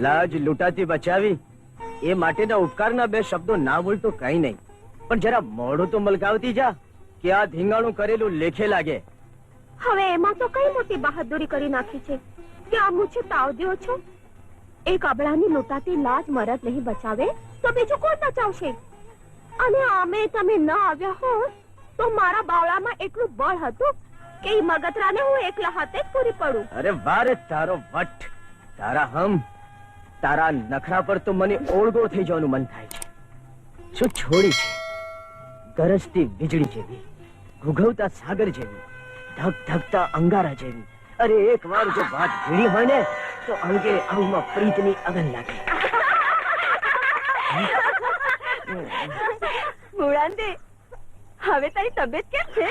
લાજ લૂંટાથી બચાવી એ માટેના ઉપકારના બે શબ્દો ના બોલતો કઈ નહીં, પણ જરા મોઢું તો મલકાવતી જા કે આ ધીંગાણું કરેલું લેખે લાગે. હવે એમાં તો કઈ મોટી બહાદુરી કરી નાખી છે કે આ મુછે તાવ દ્યો છો. એક અબળાની લૂંટાતી લાજ મરદ નહીં બચાવે તો બીજું કોણ બચાવશે? અને આમે તમે ન આવ્યા હો તો મારા બાવળામાં એટલું બળ હતું કે ઈ મગતરાને હું એકલા હાથે જ પૂરી પડું. અરે વારે તારો વટ, તારા હમ, તારા નખરા પર તો મને ઓળગોળ થઈ જવાનું મન થાય છે. શું છોડી છે, ગરજતી વીજળી જેવી, ઘૂઘવતા સાગર જેવી, ધક ધકતા અંગારા જેવી. અરે એક વાર જો વાત ભીડી હોય ને તો અંગે અંગમાં પ્રીતની અગન લાગે. મુળાંદે, હવે તારી તબિયત કેમ છે?